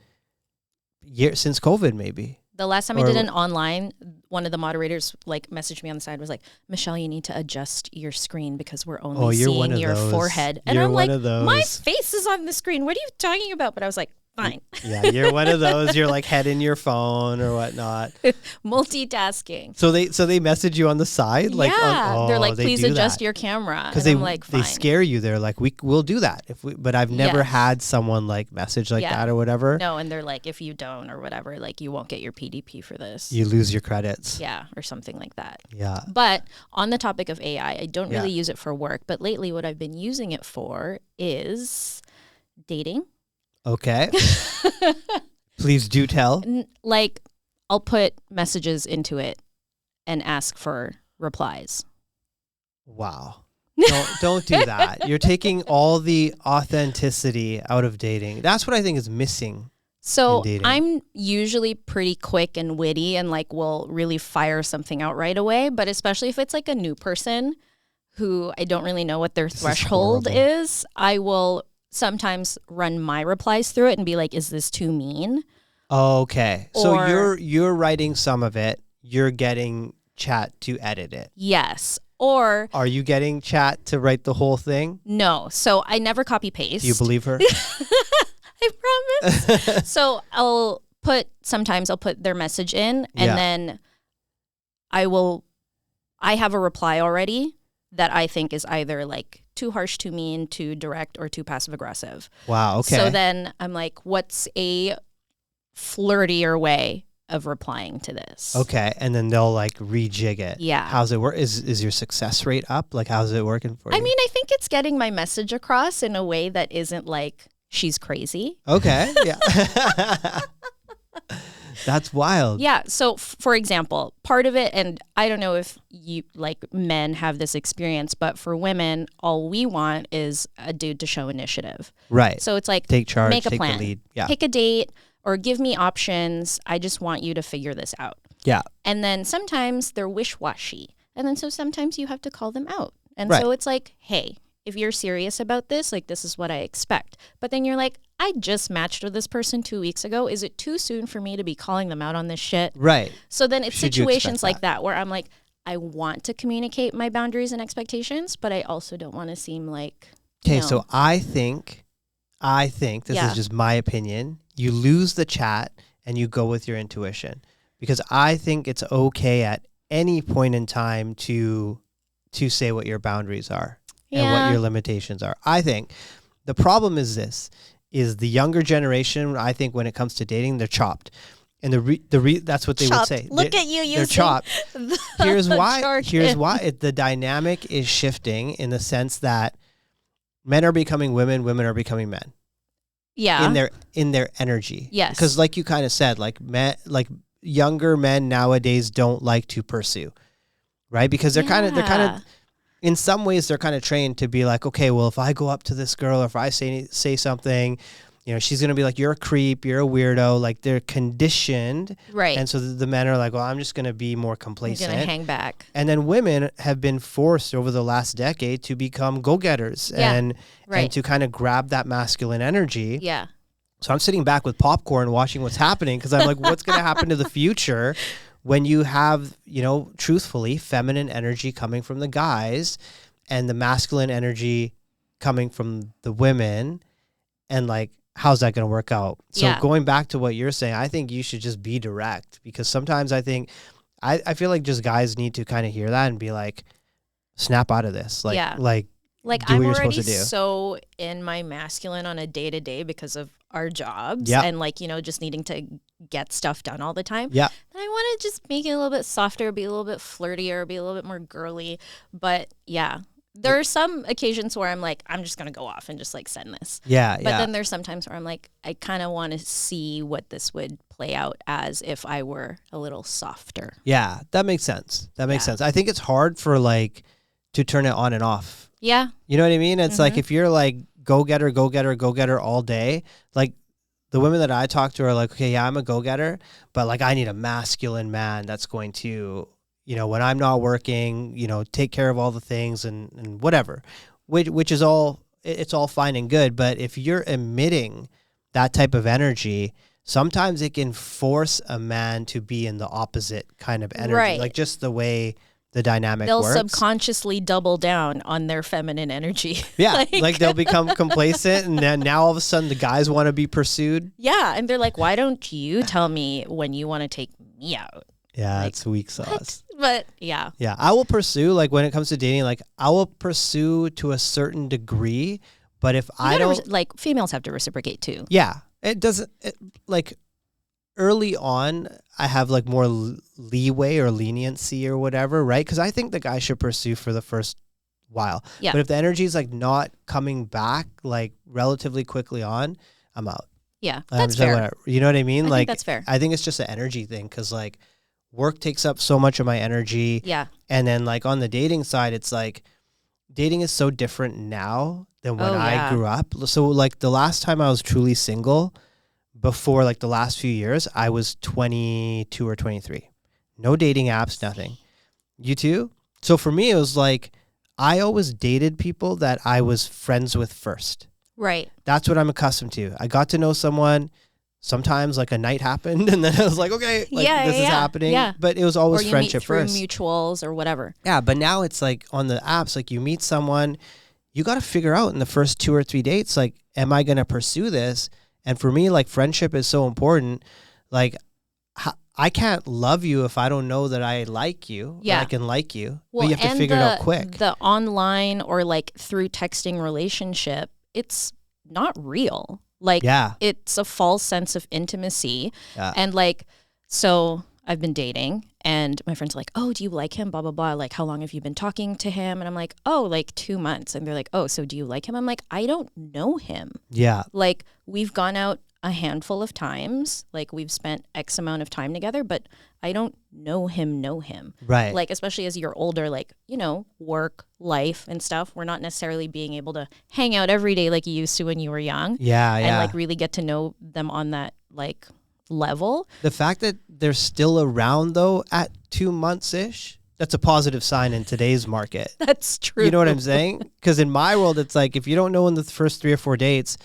COVID, maybe. The last time I did an online, one of the moderators like messaged me on the side, was like, Michelle, you need to adjust your screen because we're only seeing your forehead. And I'm like, my face is on the screen. What are you talking about? But I was like, fine. Yeah, you're one of those. You're like head in your phone or whatnot. Multitasking. So they message you on the side? Like, they're like, please adjust your camera. Because they scare you. They're like, we'll do that. But I've never had someone like message like that or whatever. No, and they're like, if you don't or whatever, like you won't get your PDP for this. You lose your credits. Yeah, or something like that. Yeah. But on the topic of AI, I don't really use it for work. But lately what I've been using it for is dating. Okay. Please do tell. Like, I'll put messages into it and ask for replies. Wow. Don't do that. You're taking all the authenticity out of dating. That's what I think is missing. So I'm usually pretty quick and witty and like will really fire something out right away. But especially if it's like a new person who I don't really know what their threshold is, I will sometimes run my replies through it and be like, is this too mean? Okay. So you're writing some of it. You're getting chat to edit it. Yes. Or are you getting chat to write the whole thing? No. So I never copy paste. Do you believe her? I promise. So sometimes I'll put their message in and then I have a reply already that I think is either like too harsh, too mean, too direct, or too passive aggressive. Wow. Okay. So then I'm like, what's a flirtier way of replying to this? Okay. And then they'll like rejig it. Yeah. How's it work? Is your success rate up? Like, how's it working for you? I mean, I think it's getting my message across in a way that isn't like, she's crazy. Okay. Yeah. That's wild. Yeah. So, for example, part of it, and I don't know if you like men have this experience, but for women, all we want is a dude to show initiative. Right. So it's like, take charge, make a take plan, the lead. Yeah. Pick a date or give me options. I just want you to figure this out. Yeah. And then sometimes they're wish-washy. And then so sometimes you have to call them out. And right. So it's like, hey, if you're serious about this, like this is what I expect. But then you're like, I just matched with this person 2 weeks ago. Is it too soon for me to be calling them out on this shit? Right. So then it's situations like that where I'm like, I want to communicate my boundaries and expectations, but I also don't want to seem like, okay, so I think this is just my opinion. You lose the chat and you go with your intuition, because I think it's okay at any point in time to say what your boundaries are and what your limitations are. I think the problem is the younger generation, I think when it comes to dating, they're chopped. And that's what they chopped. would say. Look at you using they're chopped. Here's why. jargon. Here's why. The dynamic is shifting in the sense that men are becoming women, women are becoming men. Yeah. In their energy. Yes. Because like you kind of said, like younger men nowadays don't like to pursue, right? Because they're kind of in some ways they're kind of trained to be like, okay, well, if I go up to this girl, or if I say something, you know, she's going to be like, you're a creep, you're a weirdo. Like they're conditioned. Right. And so the men are like, well, I'm just going to be more complacent. I'm going to hang back. And then women have been forced over the last decade to become go-getters and to kind of grab that masculine energy. Yeah. So I'm sitting back with popcorn watching what's happening because I'm like, what's going to happen to the future when you have, you know, truthfully, feminine energy coming from the guys and the masculine energy coming from the women, and like, how's that going to work out? So going back to what you're saying, I think you should just be direct, because sometimes I think, I feel like just guys need to kind of hear that and be like, snap out of this. Like I'm already so in my masculine on a day-to-day because of our jobs and like, you know, just needing to get stuff done all the time. Yeah. And I want to just make it a little bit softer, be a little bit flirtier, be a little bit more girly. But yeah, there are some occasions where I'm like, I'm just going to go off and just like send this. Yeah. But then there's sometimes where I'm like, I kind of want to see what this would play out as if I were a little softer. Yeah. That makes sense. That makes sense. I think it's hard for like to turn it on and off. Yeah. You know what I mean? It's like, if you're like go-getter all day, like the women that I talk to are like, okay, yeah, I'm a go-getter, but like I need a masculine man that's going to, you know, when I'm not working, you know, take care of all the things and whatever, which is all, it's all fine and good. But if you're emitting that type of energy, sometimes it can force a man to be in the opposite kind of energy, like just the way the dynamic they'll works. Subconsciously double down on their feminine energy. Yeah, like they'll become complacent, and then now all of a sudden the guys want to be pursued. Yeah, and they're like, why don't you tell me when you want to take me out? Yeah, like, it's weak sauce. What? But yeah. Yeah, I will pursue, like when it comes to dating, like I will pursue to a certain degree, but if I don't... like females have to reciprocate too. Yeah, it doesn't, like early on, I have like more leeway or leniency or whatever, right? Because I think the guy should pursue for the first while. Yeah. But if the energy is like not coming back like relatively quickly on, I'm out. Yeah, that's fair. You know what I mean? I think that's fair. I think it's just an energy thing, because like work takes up so much of my energy. Yeah. And then like on the dating side, it's like dating is so different now than when I grew up. So like the last time I was truly single, before like the last few years, I was 22 or 23. No dating apps, nothing. You too? So for me, it was like I always dated people that I was friends with first. Right. That's what I'm accustomed to. I got to know someone. Sometimes like a night happened, and then I was like, okay, like this is happening. Yeah. But it was always friendship first. Or you meet through mutuals or whatever. Yeah, but now it's like on the apps, like you meet someone, you got to figure out in the first 2 or 3 dates, like, am I going to pursue this? And for me, like friendship is so important. Like I can't love you if I don't know that I like you. Yeah. Or I can like you. Well, but you have to figure it out quick. The online or like through texting relationship, it's not real. Like it's a false sense of intimacy. Yeah. And like, so I've been dating and my friends are like, oh, do you like him? Blah, blah, blah. Like, how long have you been talking to him? And I'm like, oh, like 2 months. And they're like, oh, so do you like him? I'm like, I don't know him. Yeah. Like we've gone out a handful of times. Like we've spent X amount of time together, but I don't know him. Right. Like, especially as you're older, like, you know, work, life and stuff. We're not necessarily being able to hang out every day like you used to when you were young. Yeah. And like really get to know them on that like level. The fact that they're still around though at 2 months-ish, that's a positive sign in today's market. That's true. You know what I'm saying? Because in my world, it's like if you don't know in the first 3 or 4 dates,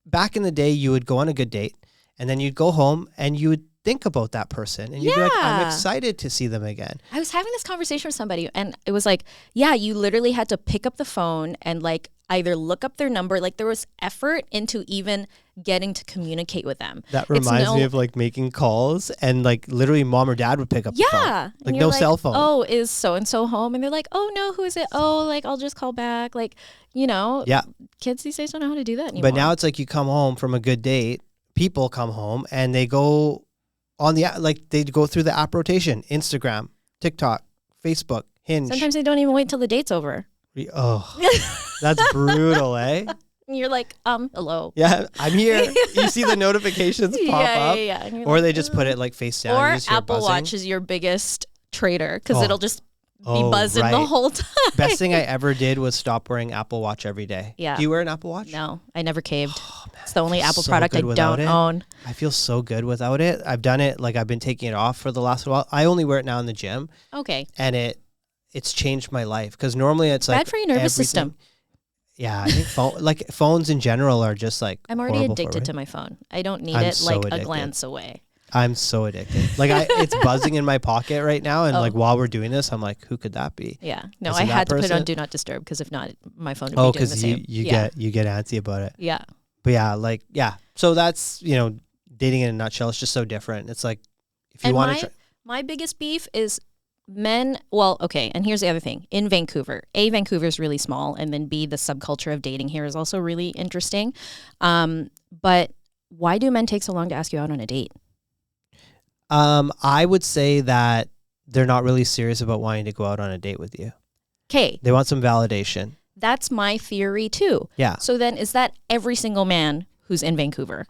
back in the day, you would go on a good date and then you'd go home and you would think about that person and you'd be like, I'm excited to see them again. I was having this conversation with somebody and it was like, yeah, you literally had to pick up the phone and like either look up their number. Like there was effort into even getting to communicate with them. That reminds me of like making calls and like literally mom or dad would pick up the phone. Yeah. Like no cell phone. Oh, is so-and-so home? And they're like, oh no, who is it? Oh, like I'll just call back. Like, you know, kids these days don't know how to do that anymore. But now it's like you come home from a good date, people come home and they go on the like they go through the app rotation: Instagram, TikTok, Facebook, Hinge. Sometimes they don't even wait till the date's over. Oh, that's brutal, eh? And you're like, hello. Yeah, I'm here. You see the notifications pop up. Yeah. Or like, they just put it like face down. Or Apple Watch is your biggest traitor because it'll just be buzzing the whole time. Best thing I ever did was stop wearing Apple Watch every day. Yeah. Do you wear an Apple Watch? No, I never caved. Oh, man, it's the only Apple product I don't own. I feel so good without it. I've done it, like I've been taking it off for the last while. I only wear it now in the gym. Okay. And it's changed my life because normally it's like bad for your nervous system. Yeah, I think phones in general are just like I'm already addicted to my phone. I don't need it like a glance away. I'm so addicted. Like it's buzzing in my pocket right now, and like while we're doing this, I'm like, who could that be? Yeah, no, I had to put it on Do Not Disturb because if not, my phone would be doing the same. because you get antsy about it. Yeah, but yeah. So that's dating in a nutshell. It's just so different. It's like if you want to. My biggest beef is men. Well, okay, and here's the other thing. In Vancouver, Vancouver is really small, and then B, the subculture of dating here is also really interesting. But why do men take so long to ask you out on a date? I would say that they're not really serious about wanting to go out on a date with you. Okay. They want some validation. That's my theory too. Yeah. So then is that every single man who's in Vancouver?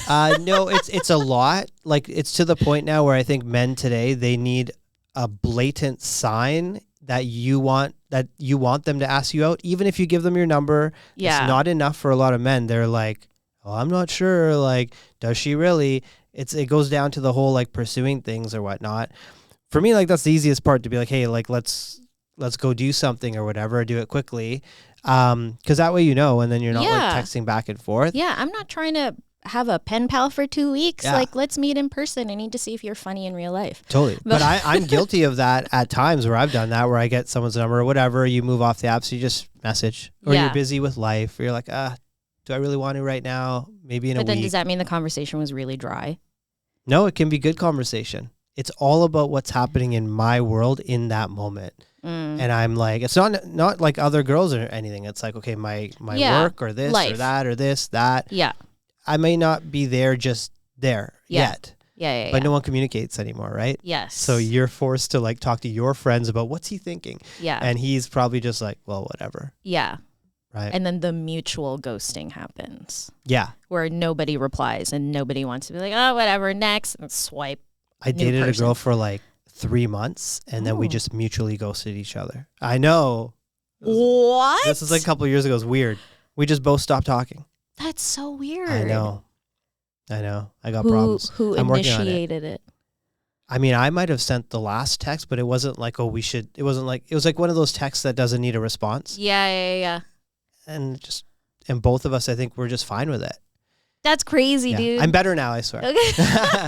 No, it's a lot. Like it's to the point now where I think men today, they need a blatant sign that you want them to ask you out. Even if you give them your number, it's not enough for a lot of men. They're like, oh, I'm not sure. Like, does she really? It goes down to the whole like pursuing things or whatnot. For me, like that's the easiest part to be like, hey, like let's go do something or whatever, do it quickly. Because that way and then you're not like texting back and forth. Yeah, I'm not trying to have a pen pal for 2 weeks. Yeah. Like, let's meet in person. I need to see if you're funny in real life. Totally. But I'm guilty of that at times where I've done that, where I get someone's number or whatever, you move off the app, so you just message. Or you're busy with life, or you're like, do I really want to right now? Maybe in a week. But then does that mean the conversation was really dry? No, it can be good conversation. It's all about what's happening in my world in that moment. And I'm like, it's not like other girls or anything. It's like, okay, my work or this life. Or that or this, that. Yeah. I may not be there yet. Yeah. But no one communicates anymore, right? Yes. So you're forced to like talk to your friends about what's he thinking. Yeah. And he's probably just like, well, whatever. Yeah. Right. And then the mutual ghosting happens. Yeah. Where nobody replies and nobody wants to be like, oh, whatever, next, and swipe. I dated a girl for like 3 months and then we just mutually ghosted each other. I know. What? This was like a couple of years ago. It was weird. We just both stopped talking. That's so weird. I know. I got problems. Who initiated it? I mean, I might have sent the last text, but it wasn't like, it was like one of those texts that doesn't need a response. Yeah. And both of us, I think we're just fine with it. That's crazy, dude. I'm better now, I swear. Okay.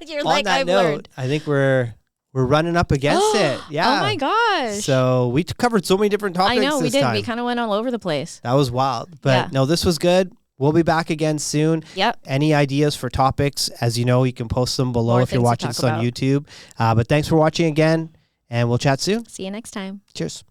You're like, I've learned. I think we're running up against it. Yeah. Oh my gosh. So we covered so many different topics. I know, we did. Time. We kind of went all over the place. That was wild. But no, this was good. We'll be back again soon. Yep. Any ideas for topics, as you know, you can post them below if you're watching this on YouTube. But thanks for watching again, and we'll chat soon. See you next time. Cheers.